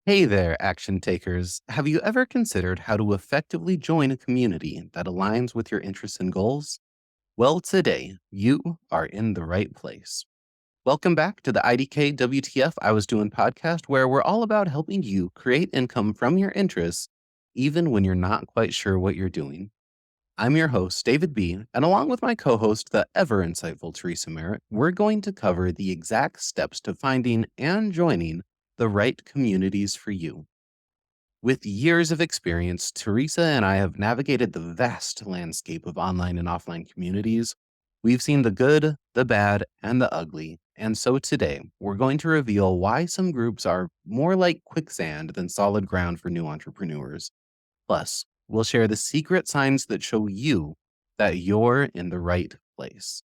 Hey there, action takers. Have you ever considered how to effectively join a community that aligns with your interests and goals? Well, today you are in the right place. Welcome back to the IDKWTF I Was Doing podcast, where we're all about helping you create income from your interests, even when you're not quite sure what you're doing. I'm your host, David B., and along with my co host, the ever insightful Teresa Merritt, we're going to cover the exact steps to finding and joining the right communities for you. With years of experience, Teresa and I have navigated the vast landscape of online and offline communities. We've seen the good, the bad, and the ugly. And so today, we're going to reveal why some groups are more like quicksand than solid ground for new entrepreneurs. Plus, we'll share the secret signs that show you that you're in the right place.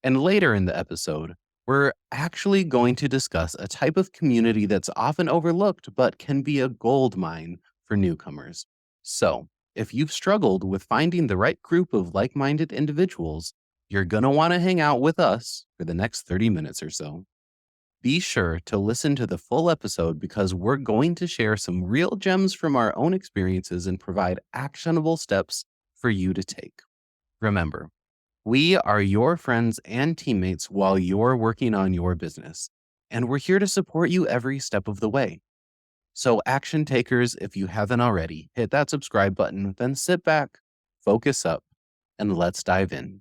And later in the episode, we're actually going to discuss a type of community that's often overlooked but can be a gold mine for newcomers. So, if you've struggled with finding the right group of like minded individuals, you're going to want to hang out with us for the next 30 minutes or so. Be sure to listen to the full episode because we're going to share some real gems from our own experiences and provide actionable steps for you to take. Remember, we are your friends and teammates while you're working on your business, and we're here to support you every step of the way. So, action takers, if you haven't already, hit that subscribe button, then sit back, focus up, and let's dive in.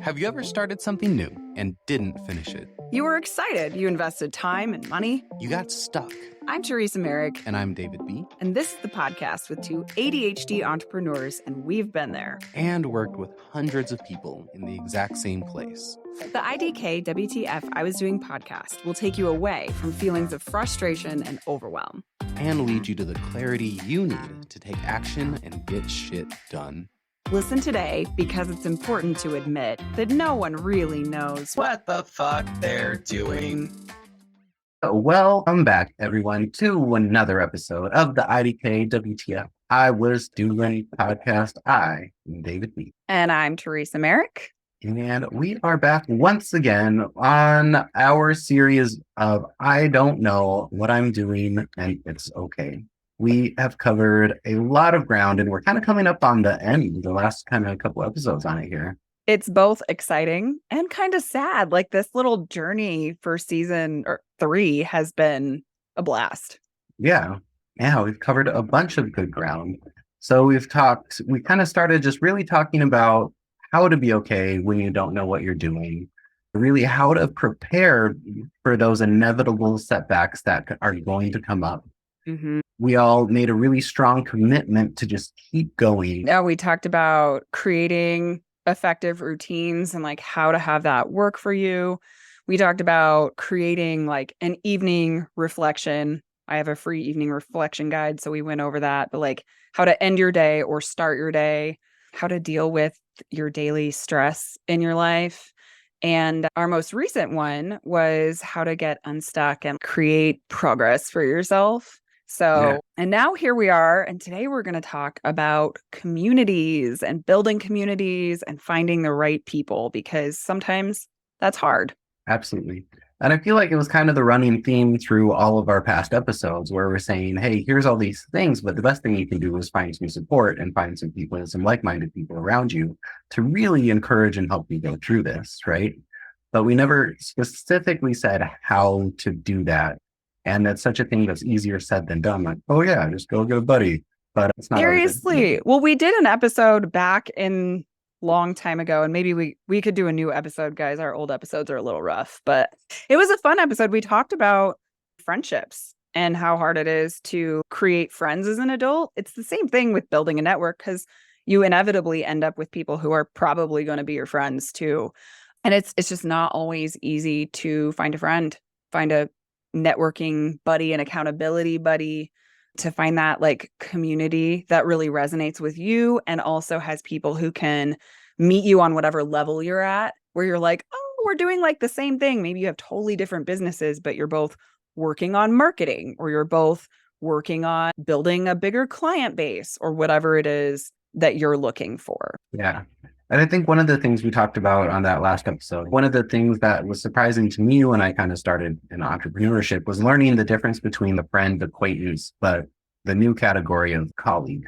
Have you ever started something new and didn't finish it? You were excited. You invested time and money. You got stuck. I'm Teresa Merrick. And I'm David B. And this is the podcast with two ADHD entrepreneurs, and we've been there. And worked with hundreds of people in the exact same place. The IDKWTF I Was Doing podcast will take you away from feelings of frustration and overwhelm. And lead you to the clarity you need to take action and get shit done. Listen today because it's important to admit that no one really knows what the fuck they're doing. Welcome back, everyone, to another episode of the IDK WTF I Was Doing podcast. I'm David B. And I'm Teresa Merrick. And we are back once again on our series of I Don't Know What I'm Doing and It's Okay. We have covered a lot of ground and we're kind of coming up on the end, the last kind of couple episodes on it here. It's both exciting and kind of sad. Like this little journey for season 3 has been a blast. Yeah, we've covered a bunch of good ground. So we kind of started just really talking about how to be okay when you don't know what you're doing, really how to prepare for those inevitable setbacks that are going to come up. Mm-hmm. We all made a really strong commitment to just keep going. Yeah, we talked about creating effective routines and like how to have that work for you. We talked about creating like an evening reflection. I have a free evening reflection guide, so we went over that, but like how to end your day or start your day, how to deal with your daily stress in your life. And our most recent one was how to get unstuck and create progress for yourself. So, And now here we are. And today we're going to talk about communities and building communities and finding the right people, because sometimes that's hard. Absolutely. And I feel like it was kind of the running theme through all of our past episodes where we're saying, hey, here's all these things, but the best thing you can do is find some support and find some people and some like-minded people around you to really encourage and help you go through this, right? But we never specifically said how to do that. And that's such a thing that's easier said than done. Like, oh yeah, just go get a buddy. But it's not. Seriously. Well, we did an episode back in long time ago, and maybe we could do a new episode, guys. Our old episodes are a little rough, but it was a fun episode. We talked about friendships and how hard it is to create friends as an adult. It's the same thing with building a network, because you inevitably end up with people who are probably going to be your friends too. And it's just not always easy to find a friend, find a networking buddy, an accountability buddy, to find that like community that really resonates with you and also has people who can meet you on whatever level you're at, where you're like, oh, we're doing like the same thing. Maybe you have totally different businesses, but you're both working on marketing, or you're both working on building a bigger client base, or whatever it is that you're looking for. Yeah. And I think one of the things we talked about on that last episode, one of the things that was surprising to me when I kind of started in entrepreneurship was learning the difference between the friend, acquaintance, but the new category of colleague.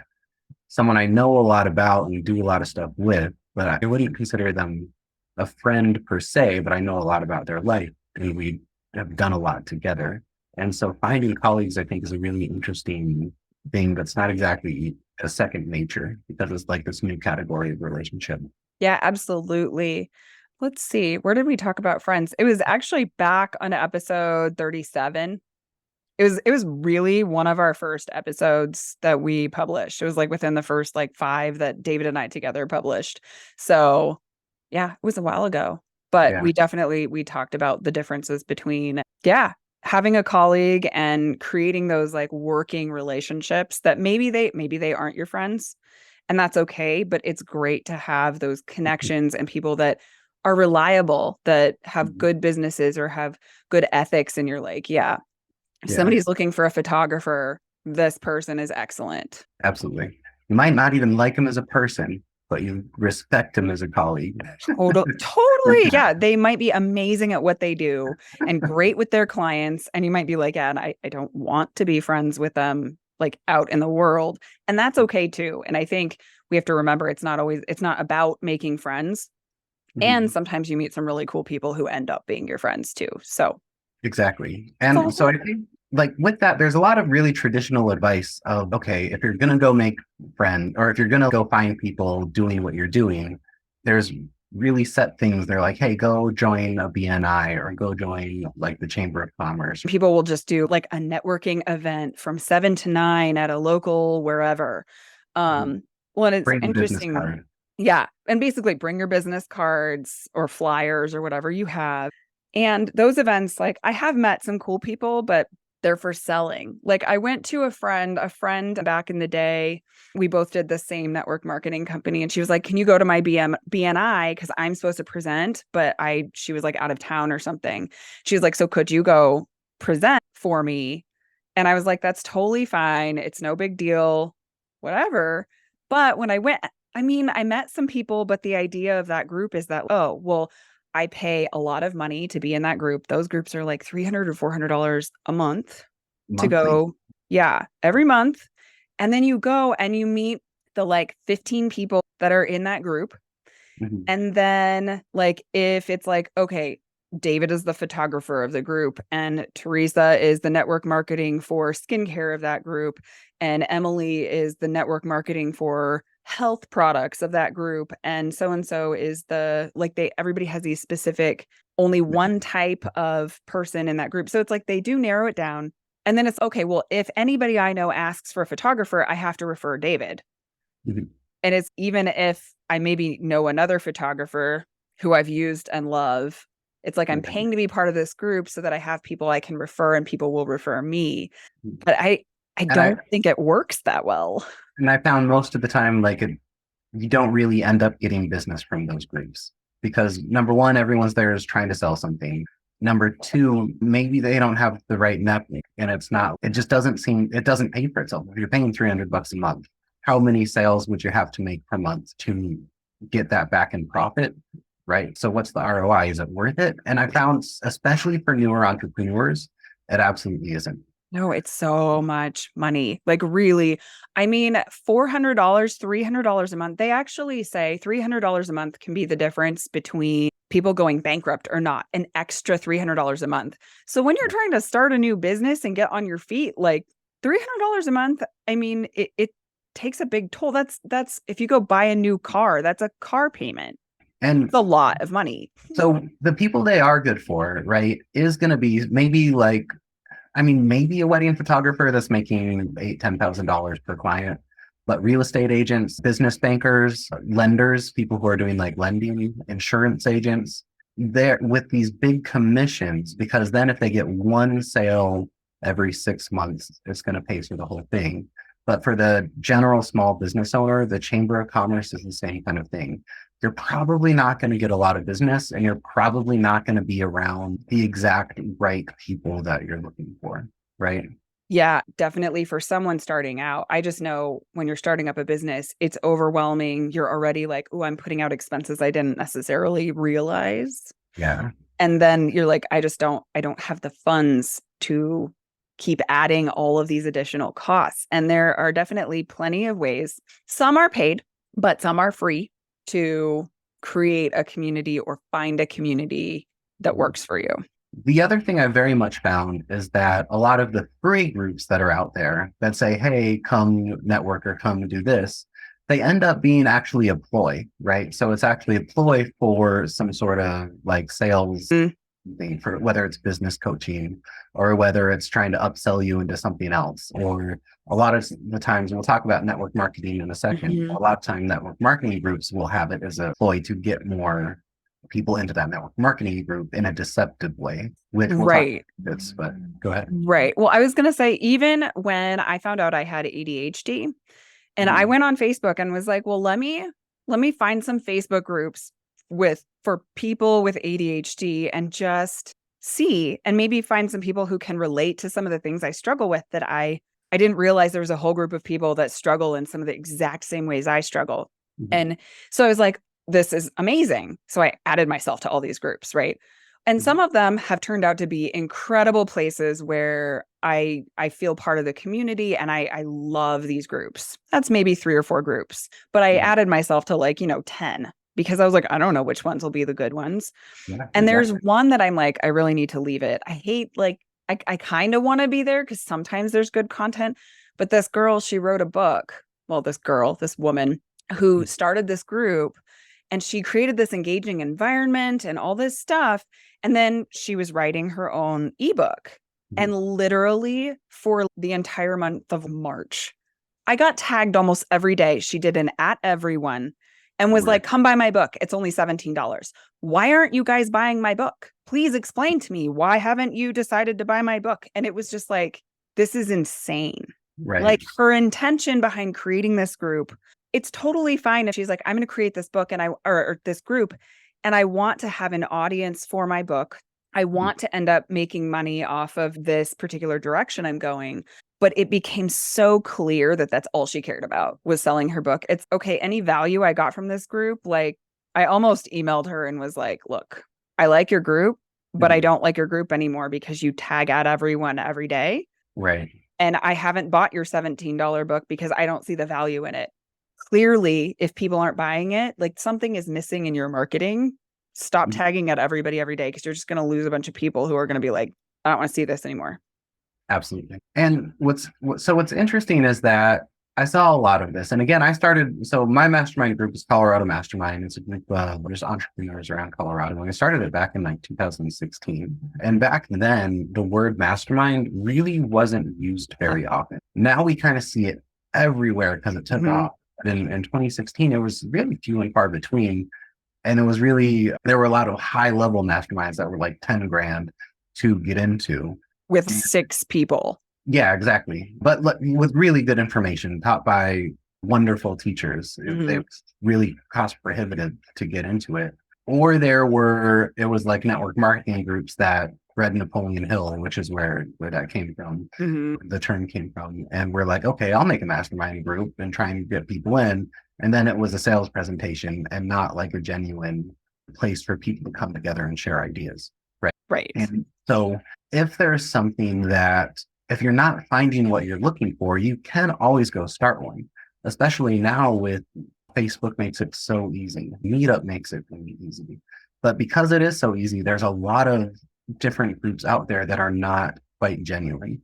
Someone I know a lot about and do a lot of stuff with, but I wouldn't consider them a friend per se, but I know a lot about their life and we have done a lot together. And so finding colleagues, I think, is a really interesting thing that's not exactly a second nature because it's like this new category of relationship. Yeah, absolutely. Let's see. Where did we talk about friends? It was actually back on episode 37. It was really one of our first episodes that we published. It was like within the first like 5 that David and I together published. So yeah, it was a while ago. But Yeah. we talked about the differences between, yeah, having a colleague and creating those like working relationships that maybe they aren't your friends. And that's okay, but it's great to have those connections and people that are reliable, that have good businesses or have good ethics. And you're like, yeah, if Yeah, somebody's looking for a photographer, this person is excellent. absolutely. You might not even like him as a person, but you respect him as a colleague. Totally. Yeah. They might be amazing at what they do and great with their clients. And you might be like, yeah, and I don't want to be friends with them like out in the world. And that's okay too. And I think we have to remember it's not about making friends. And Mhm. sometimes you meet some really cool people who end up being your friends too. So Exactly. it's all And so good. I think like with that, there's a lot of really traditional advice of, okay, if you're going to go make friends or if you're going to go find people doing what you're doing, there's really set things. They're like, hey, go join a BNI or go join like the Chamber of Commerce. People will just do like a networking event from 7 to 9 at a local wherever. Mhm. Well, and it's Bring a business interesting. card. Yeah. And basically bring your business cards or flyers or whatever you have. And those events, like I have met some cool people, but they're for selling. Like I went to a friend back in the day. We both did the same network marketing company. And she was like, can you go to my BNI? Because I'm supposed to present, but she was like out of town or something. She was like, so could you go present for me? And I was like, that's totally fine. It's no big deal, whatever. But when I went, I mean, I met some people, but the idea of that group is that, oh, well, I pay a lot of money to be in that group. Those groups are like $300 or $400 a month to Monthly. go. Yeah, every month. And then you go and you meet the like 15 people that are in that group. Mhm. And then, like, if it's like, okay, David is the photographer of the group, and Teresa is the network marketing for skincare of that group, and Emily is the network marketing for health products of that group, and so is everybody has these specific, only one type of person in that group. So it's like they do narrow it down. And then it's okay, well, if anybody I know asks for a photographer, I have to refer David. Mhm. And it's even if I maybe know another photographer who I've used and love, it's like I'm Yeah. paying to be part of this group so that I have people I can refer and people will refer me. But I And I don't think it works that well. and I found most of the time you don't really end up getting business from those groups because number one, everyone's there is trying to sell something. Number two, maybe they don't have the right network and it just it doesn't pay for itself. If you're paying $300 a month, how many sales would you have to make per month to get that back in profit? Right. So what's the ROI? Is it worth it? And I found, especially for newer entrepreneurs, it absolutely isn't. No, it's so much money. Like really, I mean, $400, $300 a month. They actually say $300 a month can be the difference between people going bankrupt or not, an extra $300 a month. So when you're trying to start a new business and get on your feet, like $300 a month, I mean, it takes a big toll. That's if you go buy a new car, that's a car payment. And It's a lot of money. so the people they are good for, right, is going to be maybe a wedding photographer that's making $10,000 per client, but real estate agents, business bankers, lenders, people who are doing like lending, insurance agents, they're with these big commissions because then if they get one sale every 6 months, it's going to pay for the whole thing. But for the general small business owner, the Chamber of Commerce is the same kind of thing. You're probably not going to get a lot of business and you're probably not going to be around the exact right people that you're looking for, right? Yeah, definitely for someone starting out. I just know when you're starting up a business, it's overwhelming. You're already like, oh, I'm putting out expenses I didn't necessarily realize. Yeah. And then you're like, I don't have the funds to keep adding all of these additional costs. And there are definitely plenty of ways. Some are paid, but some are free to create a community or find a community that works for you. The other thing I very much found is that a lot of the free groups that are out there that say, hey, come network or come do this, they end up being actually a ploy, right? So it's actually a ploy for some sort of like sales Mm. thing, for whether it's business coaching or whether it's trying to upsell you into something else. Or a lot of the times, we'll talk about network marketing in a second. Mhm. A lot of time network marketing groups will have it as a ploy to get more people into that network marketing group in a deceptive way, which we'll talk Right. about this, but go ahead. Right. Well, I was going to say, even when I found out I had ADHD and I Mhm. went on Facebook and was like, well, let me find some Facebook groups for people with ADHD and just see, and maybe find some people who can relate to some of the things I struggle with that I didn't realize there was a whole group of people that struggle in some of the exact same ways I struggle. Mhm. And so I was like, this is amazing. So I added myself to all these groups, right? And Mhm. some of them have turned out to be incredible places where I feel part of the community and I love these groups. That's maybe 3 or 4 groups, but I Mhm. added myself to like, 10 because I was like, I don't know which ones will be the good ones. Yeah, And there's exactly. one that I'm like, I really need to leave it. I hate like I kind of want to be there because sometimes there's good content. But this girl, she wrote a book. Well, this woman who started this group and she created this engaging environment and all this stuff. And then she was writing her own ebook. Mhm. And literally for the entire month of March, I got tagged almost every day. She did an at everyone and was Right. like, come buy my book. It's only $17. Why aren't you guys buying my book? Please explain to me. Why haven't you decided to buy my book? And it was just like, this is insane. Right. Like her intention behind creating this group, it's totally fine if she's like, I'm going to create this book or this group, and I want to have an audience for my book. I want to end up making money off of this particular direction I'm going. But it became so clear that that's all she cared about was selling her book. It's okay. Any value I got from this group, like I almost emailed her and was like, look, I like your group, but I Mhm. don't like your group anymore because you tag at everyone every day. Right. And I haven't bought your $17 book because I don't see the value in it. Clearly, if people aren't buying it, like something is missing in your marketing. Stop Mhm. tagging at everybody every day because you're just going to lose a bunch of people who are going to be like, I don't want to see this anymore. Absolutely. And what's interesting is that I saw a lot of this. And again, so my mastermind group is Colorado Mastermind. It's a group of there's entrepreneurs around Colorado. And I started it back in like 2016. And back then, the word mastermind really wasn't used very often. Now we kind of see it everywhere because it took Mhm. off. But in 2016, it was really few and far between. And it was really, there were a lot of high level masterminds that were like 10 grand to get into. With 6 people. Yeah, exactly. But with really good information taught by wonderful teachers, it Mhm. was really cost prohibitive to get into it. Or it was like network marketing groups that read Napoleon Hill, which is where that came from, Mhm. the term came from. And we're like, okay, I'll make a mastermind group and try and get people in. And then it was a sales presentation and not like a genuine place for people to come together and share ideas. Right. Right. And so if there's something that, if you're not finding what you're looking for, you can always go start one, especially now with Facebook makes it so easy. Meetup makes it really easy. But because it is so easy, there's a lot of different groups out there that are not quite genuine.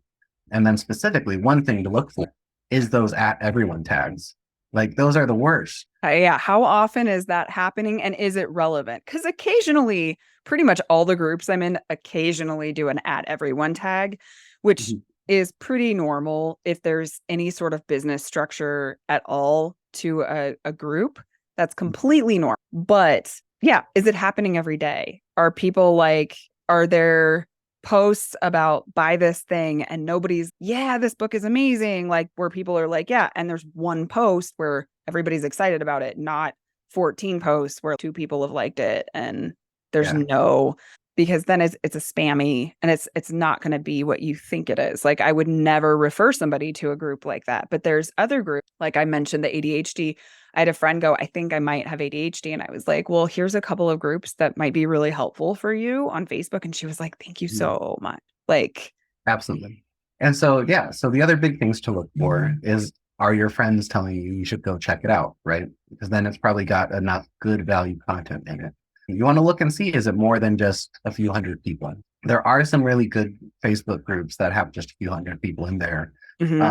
And then specifically, one thing to look for is those at everyone tags. Like those are the worst. Yeah. How often is that happening and is it relevant? Because occasionally, pretty much all the groups I'm in occasionally do an at everyone tag, which Mhm. is pretty normal if there's any sort of business structure at all to a group. That's completely normal. But yeah, is it happening every day? Are there posts about buy this thing and nobody's, yeah, this book is amazing, like where people are like, yeah, and there's one post where everybody's excited about it, not 14 posts where 2 people have liked it and there's Yeah. no because then it's a spammy and it's not going to be what you think it is. Like I would never refer somebody to a group like that. But there's other groups, like I mentioned the ADHD. I had a friend go, I think I might have ADHD. And I was like, well, here's a couple of groups that might be really helpful for you on Facebook. And she was like, thank you so much. Like, Absolutely. And so, yeah, so the other big things to look for is, are your friends telling you should go check it out, right? Because then it's probably got enough good value content in it. You want to look and see, is it more than just a few hundred people? There are some really good Facebook groups that have just a few hundred people in there,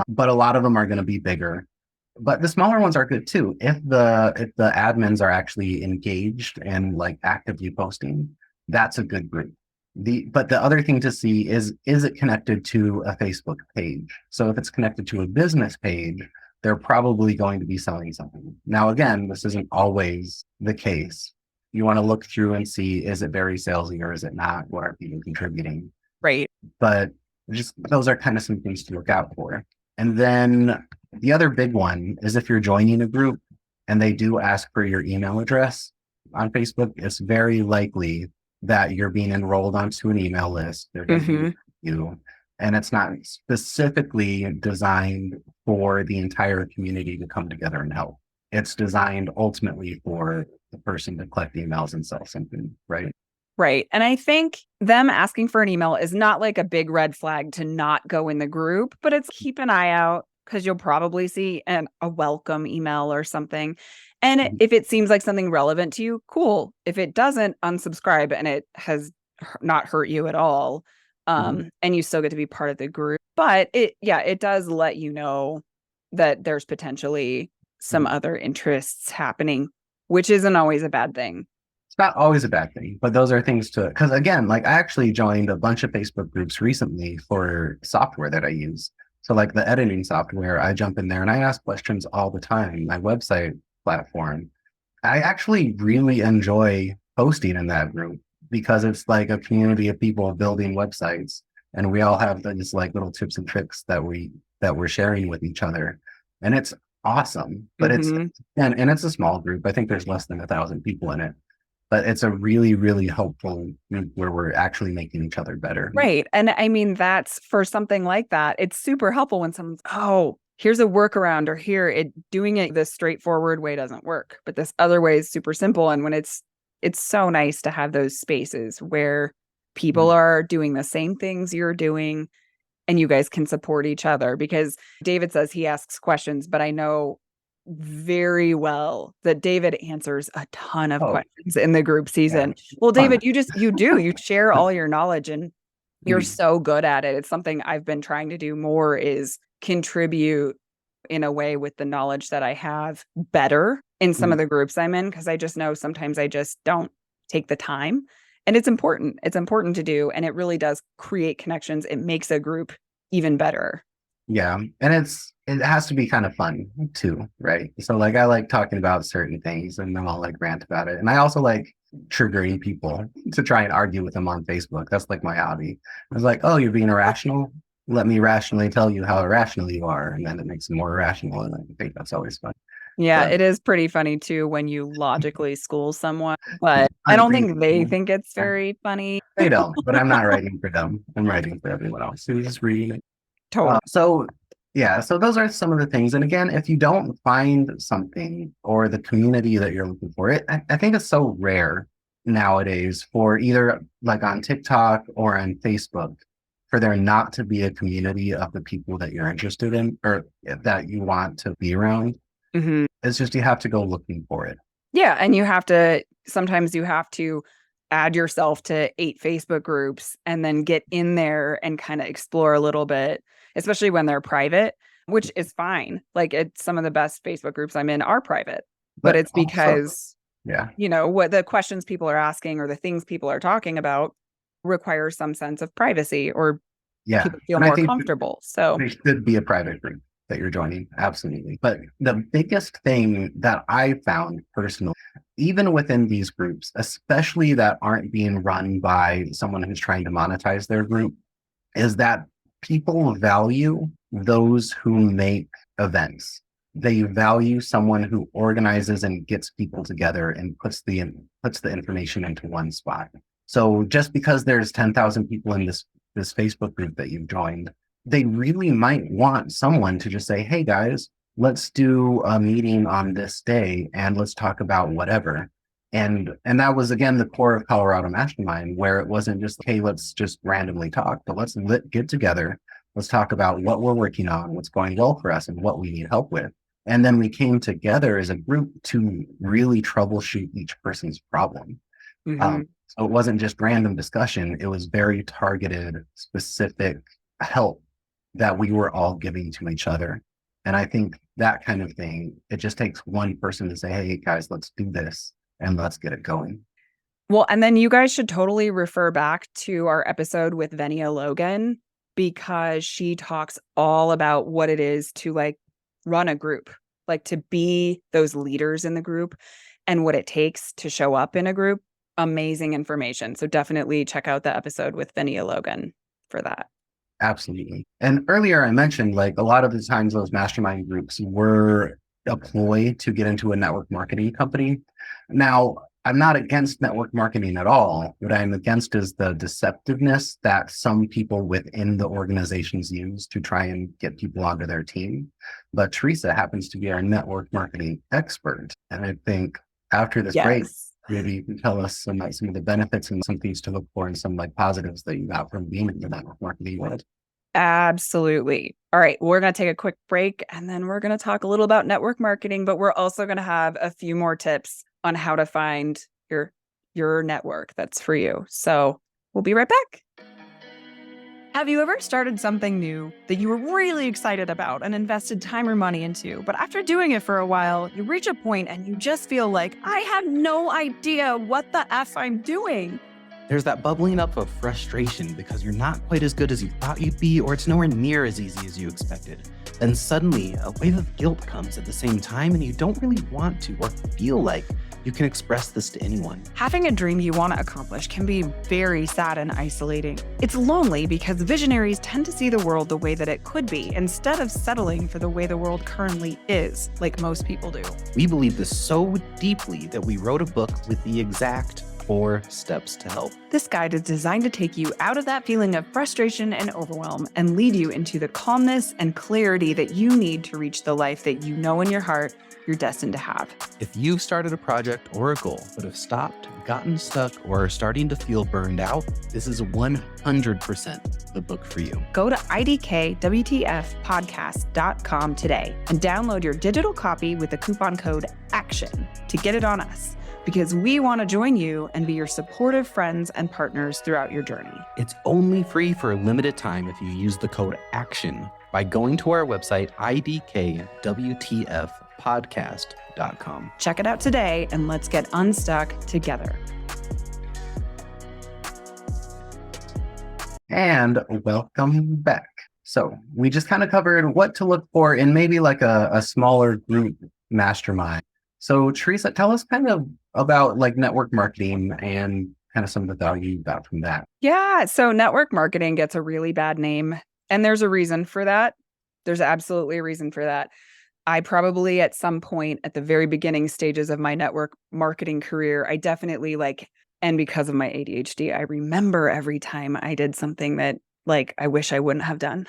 but a lot of them are going to be bigger. But the smaller ones are good too. If the admins are actually engaged and like actively posting, that's a good group. But the other thing to see is it connected to a Facebook page? So if it's connected to a business page, they're probably going to be selling something. Now, again, this isn't always the case. You want to look through and see, is it very salesy or is it not? What are people contributing? right. But just those are kind of some things to look out for. And then the other big one is if you're joining a group and they do ask for your email address on Facebook, it's very likely that you're being enrolled onto an email list. They're going to you, and it's not specifically designed for the entire community to come together and help. It's designed ultimately for the person to collect emails and sell something, right? Right. And I think them asking for an email is not like a big red flag to not go in the group, but it's keep an eye out because you'll probably see a welcome email or something. And if it seems like something relevant to you, cool. If it doesn't, unsubscribe and it has not hurt you at all. And you still get to be part of the group. But it does let you know that there's potentially some other interests happening, which isn't always a bad thing. It's not always a bad thing, but those are things to, because again, like I actually joined a bunch of Facebook groups recently for software that I use. So like the editing software, I jump in there and I ask questions all the time. My website platform, I actually really enjoy posting in that group because it's like a community of people building websites, and we all have these like little tips and tricks that we're sharing with each other, and it's awesome. But it's and it's a small group. I think there's less than 1,000 people in it. But it's a really, really helpful where we're actually making each other better. Right. And I mean, that's for something like that. It's super helpful when someone's, oh, here's a workaround, or doing it this straightforward way doesn't work. But this other way is super simple. And when it's so nice to have those spaces where people are doing the same things you're doing and you guys can support each other, because David says he asks questions, but I know very well that David answers a ton of questions in the group season. Yeah. Well, David, you share all your knowledge and you're so good at it. It's something I've been trying to do more, is contribute in a way with the knowledge that I have better in some of the groups I'm in, because I just know sometimes I just don't take the time. And it's important. It's important to do. And it really does create connections. It makes a group even better. Yeah. And it has to be kind of fun too, right? So like I like talking about certain things and then I'll like rant about it. And I also like triggering people to try and argue with them on Facebook. That's like my hobby. I was like, oh, you're being irrational? Let me rationally tell you how irrational you are. And then it makes them more irrational. And I think that's always fun. Yeah, it is pretty funny too when you logically school someone, but I don't think they think it's very funny. They don't, but I'm not writing for them. I'm writing for everyone else who's just reading it. Totally. So those are some of the things. And again, if you don't find something or the community that you're looking for, I think it's so rare nowadays for either like on TikTok or on Facebook for there not to be a community of the people that you're interested in or that you want to be around. It's just you have to go looking for it. Yeah. And sometimes you have to add yourself to 8 Facebook groups and then get in there and kind of explore a little bit, especially when they're private, which is fine. Like some of the best Facebook groups I'm in are private, but it's because, what the questions people are asking or the things people are talking about require some sense of privacy or people feel more comfortable. So there should be a private group that you're joining. Absolutely. But the biggest thing that I found personally, even within these groups, especially that aren't being run by someone who's trying to monetize their group, is that people value those who make events. They value someone who organizes and gets people together and puts the information into one spot. So just because there's 10,000 people in this Facebook group that you've joined, they really might want someone to just say, hey guys, let's do a meeting on this day and let's talk about whatever. And that was again the core of Colorado Mastermind, where it wasn't just, hey, let's just randomly talk, but let's get together. Let's talk about what we're working on, what's going well for us, and what we need help with. And then we came together as a group to really troubleshoot each person's problem. So it wasn't just random discussion. It was very targeted, specific help that we were all giving to each other. And I think that kind of thing, it just takes one person to say, hey, guys, let's do this and let's get it going. Well, and then you guys should totally refer back to our episode with Venia Logan, because she talks all about what it is to like run a group, like to be those leaders in the group and what it takes to show up in a group. Amazing information. So definitely check out the episode with Venia Logan for that. Absolutely. And earlier I mentioned, like, a lot of the times those mastermind groups were a ploy to get into a network marketing company. Now, I'm not against network marketing at all. What I'm against is the deceptiveness that some people within the organizations use to try and get people onto their team. But Teresa happens to be our network marketing expert. And I think after this break, maybe you can tell us some of the benefits and some things to look for and some like positives that you got from being in the network marketing world. Absolutely. All right. We're going to take a quick break and then we're going to talk a little about network marketing, but we're also going to have a few more tips on how to find your network that's for you. So we'll be right back. Have you ever started something new that you were really excited about and invested time or money into, but after doing it for a while, you reach a point and you just feel like, I have no idea what the F I'm doing? There's that bubbling up of frustration because you're not quite as good as you thought you'd be, or it's nowhere near as easy as you expected. Then suddenly, a wave of guilt comes at the same time, and you don't really want to or feel like you can express this to anyone. Having a dream you want to accomplish can be very sad and isolating. It's lonely because visionaries tend to see the world the way that it could be, instead of settling for the way the world currently is, like most people do. We believe this so deeply that we wrote a book with the exact 4 steps to help. This guide is designed to take you out of that feeling of frustration and overwhelm and lead you into the calmness and clarity that you need to reach the life that you know in your heart you're destined to have. If you've started a project or a goal but have stopped, gotten stuck, or are starting to feel burned out, this is 100% the book for you. Go to IDKWTFpodcast.com today and download your digital copy with the coupon code ACTION to get it on us, because we want to join you and be your supportive friends and partners throughout your journey. It's only free for a limited time if you use the code ACTION by going to our website, IDKWTFpodcast.com. Check it out today and let's get unstuck together. And welcome back. So we just kind of covered what to look for in maybe like a smaller group mastermind. So Teresa, tell us kind of about like network marketing and kind of some of the value you got from that. Yeah. So network marketing gets a really bad name, and there's a reason for that. There's absolutely a reason for that. I probably at some point at the very beginning stages of my network marketing career, I definitely and because of my ADHD, I remember every time I did something that like I wish I wouldn't have done.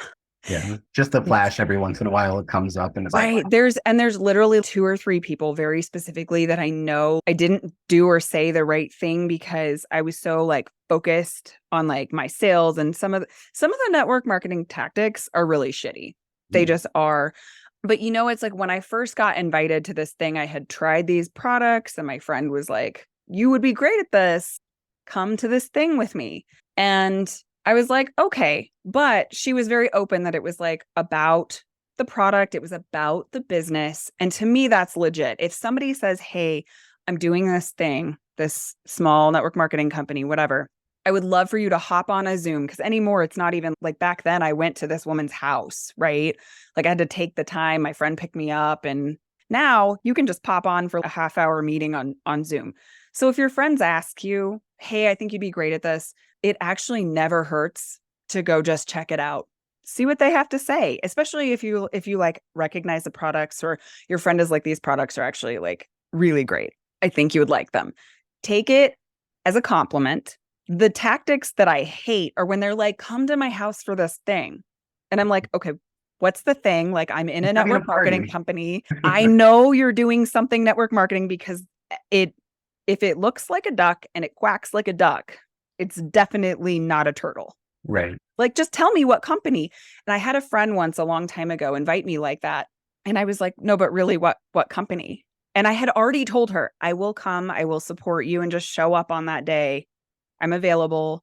Yeah, just a flash every once in a while it comes up and it's right. like, There's literally 2 or 3 people very specifically that I know I didn't do or say the right thing because I was so like focused on like my sales, and some of the network marketing tactics are really shitty. They just are. But it's like when I first got invited to this thing, I had tried these products and my friend was like, you would be great at this. Come to this thing with me. And I was like, okay, but she was very open that it was like about the product. It was about the business. And to me, that's legit. If somebody says, hey, I'm doing this thing, this small network marketing company, whatever, I would love for you to hop on a Zoom, because anymore, it's not even like back then I went to this woman's house, right? Like I had to take the time. My friend picked me up, and now you can just pop on for a half-hour meeting on Zoom. So if your friends ask you, hey, I think you'd be great at this, it actually never hurts to go just check it out. See what they have to say, especially if you like recognize the products, or your friend is like, these products are actually like really great. I think you would like them. Take it as a compliment The tactics that I hate are when they're like, come to my house for this thing. And I'm like, okay, what's the thing? Like, I'm in a Having a network marketing party. company. I know you're doing something network marketing because if it looks like a duck and it quacks like a duck, it's definitely not a turtle. Right. Like, just tell me what company. And I had a friend once a long time ago invite me like that. And I was like, no, but really, what company? And I had already told her, I will come, I will support you and just show up on that day. I'm available.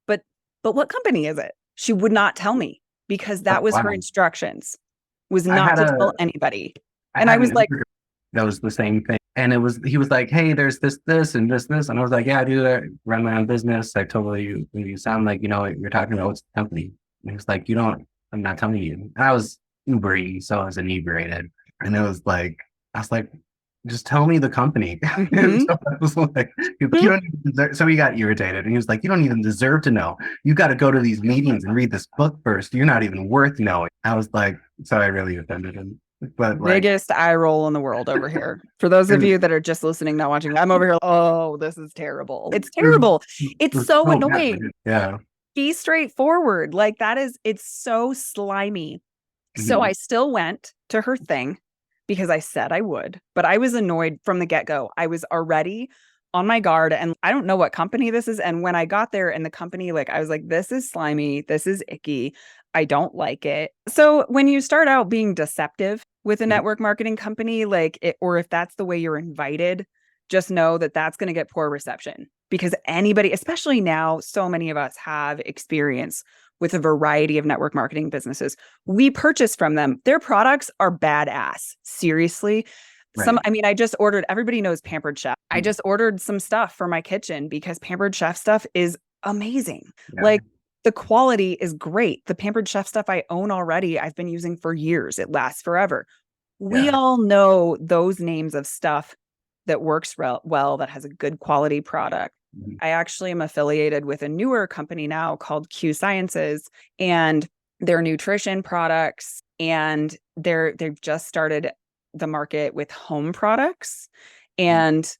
But what company is it? She would not tell me because Oh, that was her wow. instructions, was I not had to a tell anybody. I And I had an was like, immigrant that was the same thing. And he was like, hey, there's this, and this. And I was like, yeah, I do that. Run my own business. I totally, you sound like, you know what you're talking about. What's the company? And he was like, I'm not telling you. And I was Uber-y, so I was inebriated. And I was like, just tell me the company. And mhm. so I was like, you don't even deserve, so he got irritated. And he was like, you don't even deserve to know. You got to go to these meetings and read this book first. You're not even worth knowing. I was like, so I really offended him. But like, Biggest eye roll in the world over here. For those of you and that are just listening, not watching, I'm over here. Oh, this is terrible. It's it was, terrible. it It's was so so bad. annoying. Yeah. Be straightforward. Like it's so slimy. So Mhm. I still went to her thing because I said I would, but I was annoyed from the get-go. I was already on my guard and I don't know what company this is. And when I got there and the company, like, I was like, this is slimy. This is icky. I don't like it. So when you start out being deceptive with a Mhm. network marketing company, like it, or if that's the way you're invited, just know that that's going to get poor reception because anybody, especially now, so many of us have experience with a variety of network marketing businesses. We purchase from them. Their products are badass. Seriously. Right. I mean, I just ordered, everybody knows Pampered Chef. I Mhm. just ordered some stuff for my kitchen because Pampered Chef stuff is amazing. Yeah. Like the quality is great. The Pampered Chef stuff I own already, I've been using for years. It lasts forever. We Yeah. all know those names of stuff that works well, that has a good quality product. Mhm. I actually am affiliated with a newer company now called Q Sciences and their nutrition products. And they've just started the market with home products. Mhm. And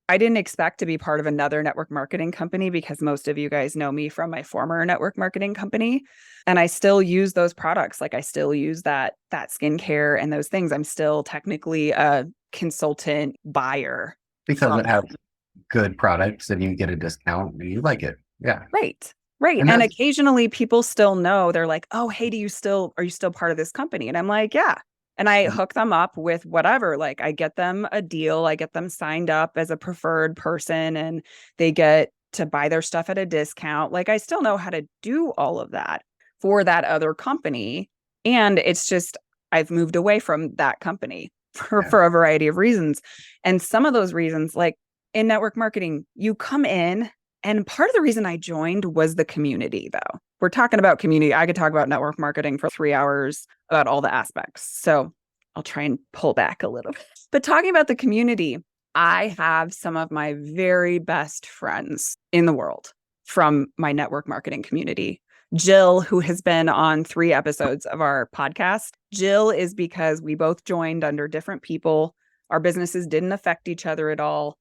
I didn't expect to be part of another network marketing company because most of you guys know me from my former network marketing company. And I still use those products. Like I still use that skincare and those things. I'm still technically a consultant buyer Because from it has good products and you get a discount and you like it. Yeah. right. Right. And And that's occasionally people still know, they're like, oh, hey, are you still part of this company? And I'm like, yeah. And I hook them up with whatever. Like I get them a deal, I get them signed up as a preferred person and they get to buy their stuff at a discount. Like I still know how to do all of that for that other company. And it's just, I've moved away from that company yeah. for a variety of reasons. And some of those reasons, like in network marketing, you come in and part of the reason I joined was the community, though. We're talking about community. I could talk about network marketing for 3 hours about all the aspects. So I'll try and pull back a little bit. But talking about the community, I have some of my very best friends in the world from my network marketing community. Jill, who has been on 3 episodes of our podcast. Jill is because we both joined under different people. Our businesses didn't affect each other at all.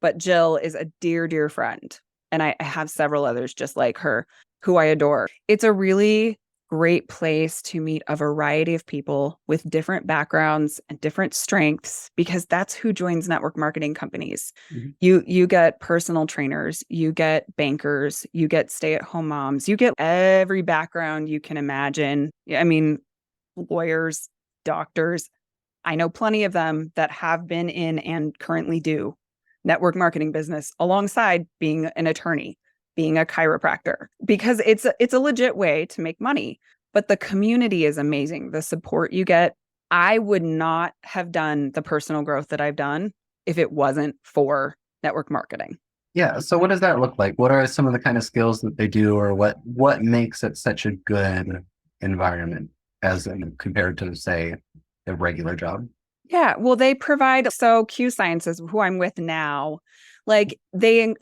But Jill is a dear, dear friend. And I have several others just like her who I adore. It's a really great place to meet a variety of people with different backgrounds and different strengths because that's who joins network marketing companies. Mhm. You get personal trainers, you get bankers, you get stay-at-home moms, you get every background you can imagine. I mean, lawyers, doctors. I know plenty of them that have been in and currently do network marketing business alongside being an attorney, being a chiropractor, because it's a legit way to make money. But the community is amazing. The support you get. I would not have done the personal growth that I've done if it wasn't for network marketing. Yeah. So what does that look like? What are some of the kind of skills that they do or what makes it such a good environment as compared to say a regular job? Yeah, well, they provide so Q Sciences, who I'm with now, like they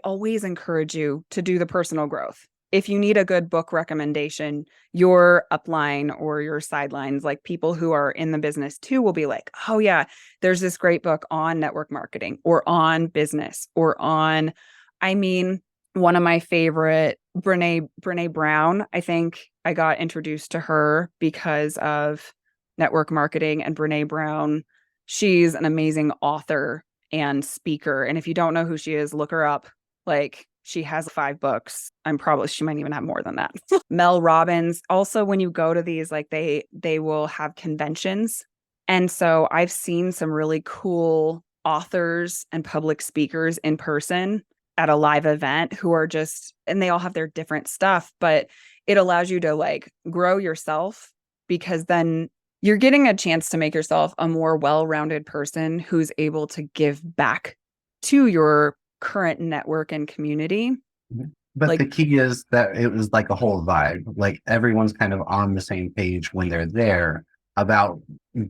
always encourage you to do the personal growth. If you need a good book recommendation, your upline or your sidelines, like people who are in the business too, will be like, oh yeah, there's this great book on network marketing or on business or on, I mean, one of my favorite, Brene Brown. I think I got introduced to her because of network marketing, and Brene Brown, she's an amazing author and speaker. And if you don't know who she is, look her up. Like, she has 5 books. She might even have more than that. Mel Robbins. Also, when you go to these, like they will have conventions. And so I've seen some really cool authors and public speakers in person at a live event who are just, and they all have their different stuff, but it allows you to like grow yourself, because then you're getting a chance to make yourself a more well-rounded person who's able to give back to your current network and community. But Like, the key is that it was like a whole vibe. Like everyone's kind of on the same page when they're there about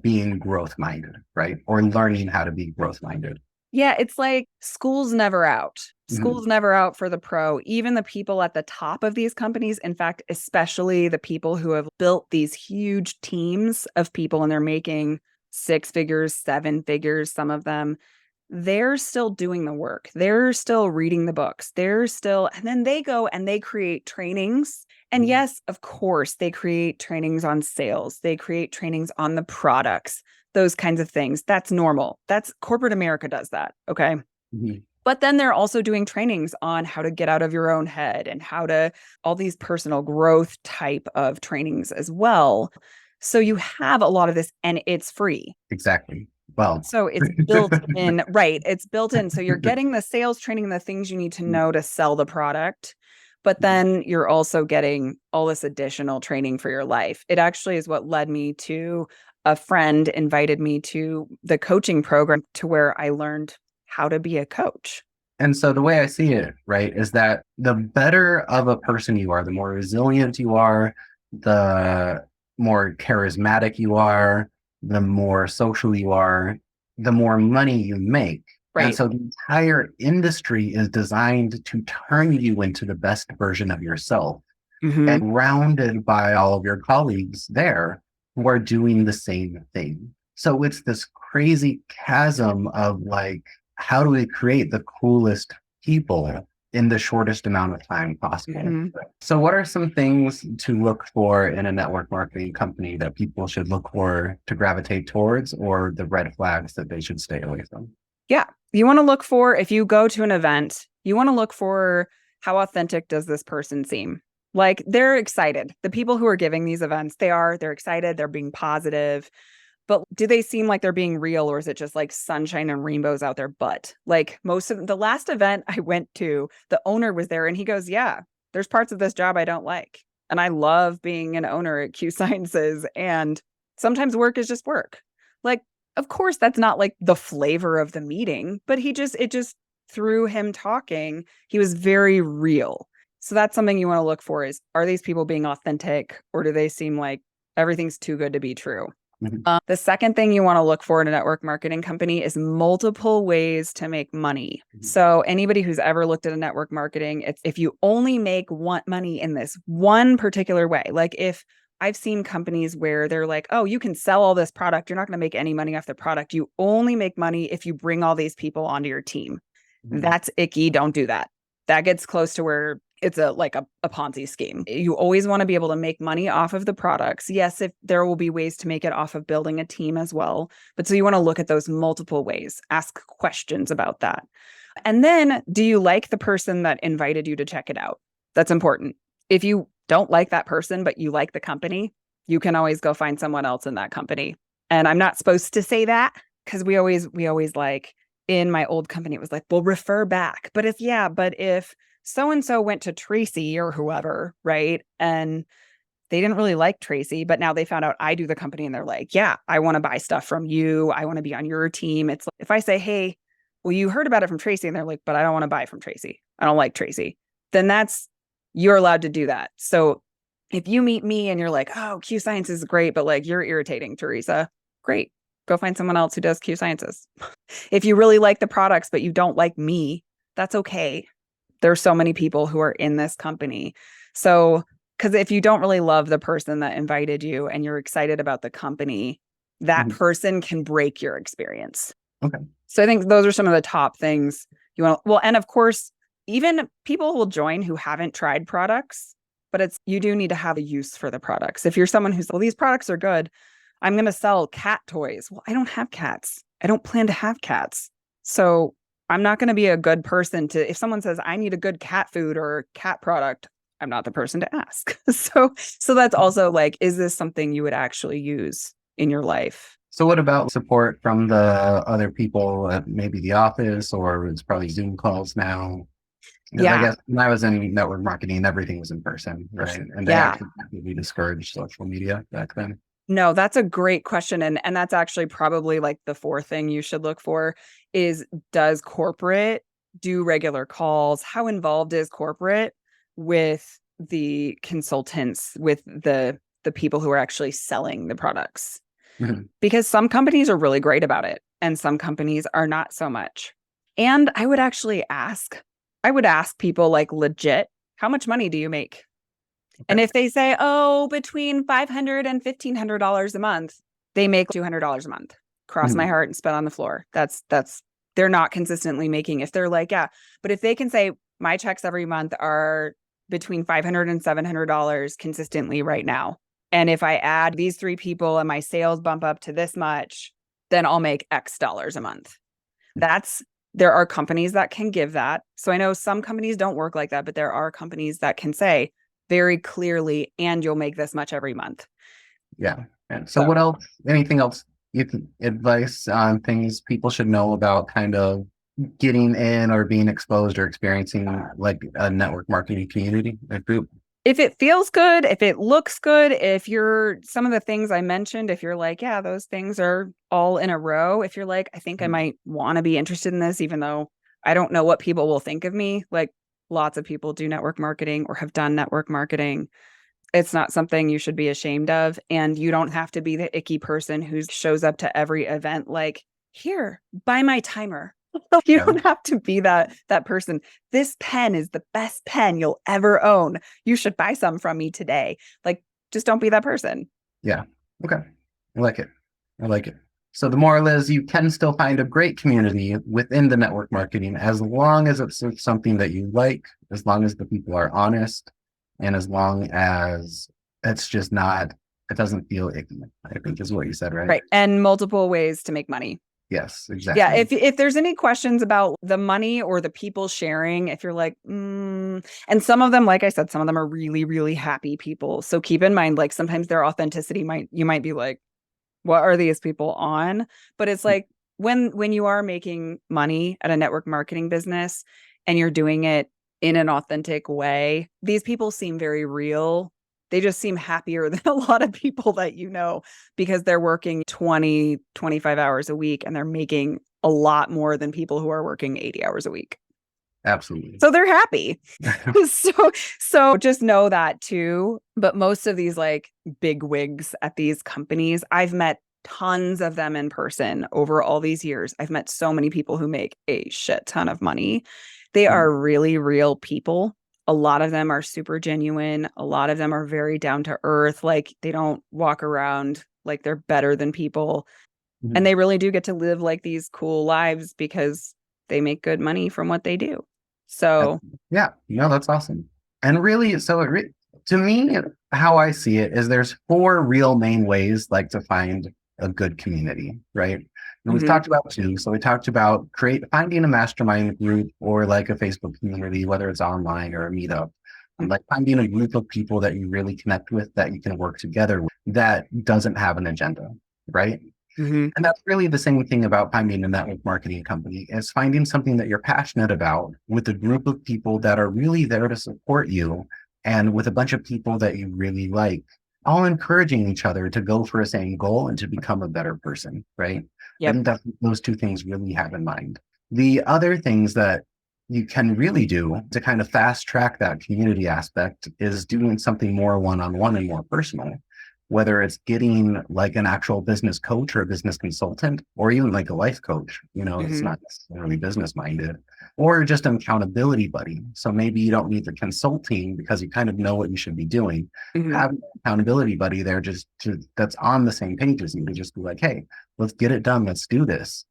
being growth minded, right? Or learning how to be growth minded. yeah, it's like school's never out. Mhm. School's never out for the pro. Even the people at the top of these companies, in fact, especially the people who have built these huge teams of people and they're making 6 figures, 7 figures, some of them, they're still doing the work. They're still reading the books. And then they go and they create trainings. And Mhm. yes, of course, they create trainings on sales. They create trainings on the products, those kinds of things. That's normal. That's corporate America does that. Okay. Mhm. But then they're also doing trainings on how to get out of your own head and all these personal growth type of trainings as well. So you have a lot of this and it's free. Exactly. Well, So it's built in, right? It's built in. So you're getting the sales training, the things you need to know to sell the product, but then you're also getting all this additional training for your life. It actually is what led me to a friend invited me to the coaching program to where I learned how to be a coach. And so the way I see it, right, is that the better of a person you are, the more resilient you are, the more charismatic you are, the more social you are, the more money you make. And Right. so the entire industry is designed to turn you into the best version of yourself, Mm-hmm. and rounded by all of your colleagues there who are doing the same thing. So it's this crazy chasm of like, how do we create the coolest people in the shortest amount of time possible? Mm-hmm. So, what are some things to look for in a network marketing company that people should look for to gravitate towards, or the red flags that they should stay away from? Yeah. You want to look for, if you go to an event, you want to look for how authentic does this person seem? Like, they're excited. The people who are giving these events, they're excited, they're being positive. But do they seem like they're being real, or is it just like sunshine and rainbows out their butt? Like, most of the last event I went to, the owner was there and he goes, yeah, there's parts of this job I don't like. And I love being an owner at Q Sciences. And sometimes work is just work. Like, of course, that's not like the flavor of the meeting, but it just through him talking, he was very real. So that's something you want to look for is, are these people being authentic, or do they seem like everything's too good to be true? Mhm. The second thing you want to look for in a network marketing company is multiple ways to make money. Mhm. So anybody who's ever looked at a network marketing, if you only make money in this one particular way, like if I've seen companies where they're like, oh, you can sell all this product, you're not going to make any money off the product. You only make money if you bring all these people onto your team. Mhm. That's icky. Don't do that. That gets close to where it's a Ponzi scheme. You always want to be able to make money off of the products. Yes, if there will be ways to make it off of building a team as well. But so you want to look at those multiple ways, ask questions about that. And then, do you like the person that invited you to check it out? That's important. If you don't like that person, but you like the company, you can always go find someone else in that company. And I'm not supposed to say that, because we always like, in my old company, it was like, well, refer back. But if so-and-so went to Tracy or whoever, right? And they didn't really like Tracy, but now they found out I do the company and they're like, yeah, I want to buy stuff from you. I want to be on your team. It's like, if I say, hey, well, you heard about it from Tracy, and they're like, but I don't want to buy from Tracy. I don't like Tracy. Then you're allowed to do that. So if you meet me and you're like, oh, Q Science is great, but like, you're irritating, Teresa, great. Go find someone else who does Q Sciences. If you really like the products, but you don't like me, that's okay. There's so many people who are in this company. So, because if you don't really love the person that invited you and you're excited about the company, that Mhm. person can break your experience. Okay. So I think those are some of the top things you want. Well, and of course, even people will join who haven't tried products, but you do need to have a use for the products. If you're someone who's, well, these products are good, I'm going to sell cat toys. Well, I don't have cats. I don't plan to have cats. So I'm not going to be a good person if someone says I need a good cat food or cat product, I'm not the person to ask. So that's also like, is this something you would actually use in your life? So what about support from the other people at maybe the office, or it's probably Zoom calls now? Because I Yeah. guess when I was in network marketing, everything was in person, right? And they Yeah. actually actively discouraged social media back then. No, that's a great question. And that's actually probably like the fourth thing you should look for is, does corporate do regular calls? How involved is corporate with the consultants, with the people who are actually selling the products? Mhm. Because some companies are really great about it and some companies are not so much. And I would ask people like legit, how much money do you make? And if they say, oh, between $500 and $1,500 a month, they make $200 a month. Cross my Mhm. heart and spit on the floor. That's they're not consistently making. If they're like, yeah, but if they can say my checks every month are between $500 and $700 consistently right now, and if I add these 3 people and my sales bump up to this much, then I'll make X dollars a month. There are companies that can give that. So I know some companies don't work like that, but there are companies that can say very clearly, and you'll make this much every month. Yeah. And so what else, anything else you can advice on things people should know about kind of getting in or being exposed or experiencing like a network marketing community, a group? If it feels good, if it looks good, if you're some of the things I mentioned, if you're like, yeah, those things are all in a row, if you're like, I think I might want to be interested in this, even though I don't know what people will think of me. Like lots of people do network marketing or have done network marketing. It's not something you should be ashamed of. And you don't have to be the icky person who shows up to every event like, here, buy my timer. You Yeah. don't have to be that person. This pen is the best pen you'll ever own. You should buy some from me today. Like, just don't be that person. Yeah. Okay. I like it. I like it. So the moral is you can still find a great community within the network marketing as long as it's something that you like, as long as the people are honest, and as long as it's just not, it doesn't feel icky, I think is what you said, right? Right. And multiple ways to make money. Yes, Yeah. exactly. If there's any questions about the money or the people sharing, if you're like, and some of them, like I said, some of them are really, really happy people. So keep in mind, like sometimes their authenticity you might be like, what are these people on? But it's like when you are making money at a network marketing business and you're doing it in an authentic way, these people seem very real. They just seem happier than a lot of people that you know because they're working 20, 25 hours a week and they're making a lot more than people who are working 80 hours a week. Absolutely. So they're happy. So just know that too. But most of these like big wigs at these companies, I've met tons of them in person over all these years. I've met so many people who make a shit ton of money. They are really real people. A lot of them are super genuine. A lot of them are very down to earth. Like they don't walk around like they're better than people. And they really do get to live like these cool lives because they make good money from what they do. So yeah, no, that's awesome. And really, so to me, how I see it is there's 4 real main ways like to find a good community, right? And we've talked about 2. So we talked about finding a mastermind group or like a Facebook community, whether it's online or a meetup, and like finding a group of people that you really connect with, that you can work together with, that doesn't have an agenda, right? And that's really the same thing about finding a network marketing company, is finding something that you're passionate about with a group of people that are really there to support you, and with a bunch of people that you really like, all encouraging each other to go for a same goal and to become a better person, right? Yep. And that's what those 2 things really have in mind. The other things that you can really do to kind of fast track that community aspect is doing something more one-on-one and more personal. Whether it's getting like an actual business coach or a business consultant, or even like a life coach, it's not necessarily business minded, or just an accountability buddy. So maybe you don't need the consulting because you kind of know what you should be doing. Have an accountability buddy there that's on the same page as you, to just be like, hey, let's get it done. Let's do this.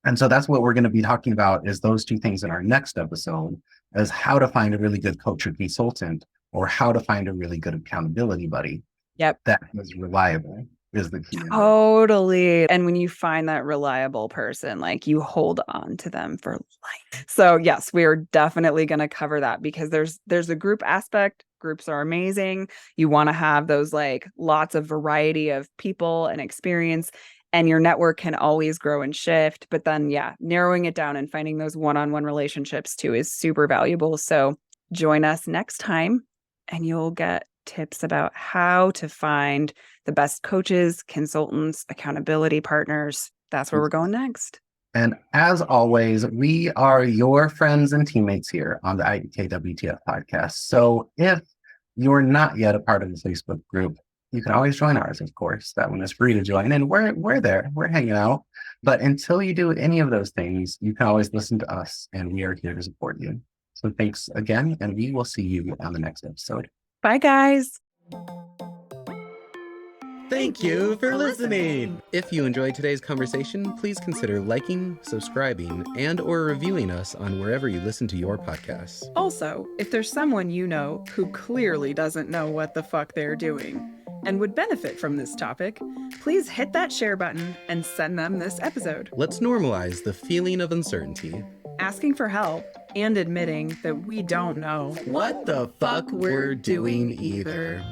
And so that's what we're going to be talking about is those two things in our next episode, is how to find a really good coach or consultant, or how to find a really good accountability buddy. Yep. That is reliable is the key. Totally. And when you find that reliable person, like you hold on to them for life. So yes, we are definitely going to cover that because there's a group aspect. Groups are amazing. You want to have those like lots of variety of people and experience, and your network can always grow and shift. But then, yeah, narrowing it down and finding those one-on-one relationships too is super valuable. So join us next time and you'll get tips about how to find the best coaches, consultants, accountability partners. That's where we're going next. And as always, we are your friends and teammates here on the IDKWTF podcast. So if you're not yet a part of the Facebook group, you can always join ours, of course. That one is free to join. And we're there. We're hanging out. But until you do any of those things, you can always listen to us, and we are here to support you. So thanks again, and we will see you on the next episode. Bye, guys. Thank you for listening. If you enjoyed today's conversation, please consider liking, subscribing, and/or reviewing us on wherever you listen to your podcasts. Also, if there's someone you know who clearly doesn't know what the fuck they're doing and would benefit from this topic, please hit that share button and send them this episode. Let's normalize the feeling of uncertainty. Asking for help and admitting that we don't know What the fuck we're doing either.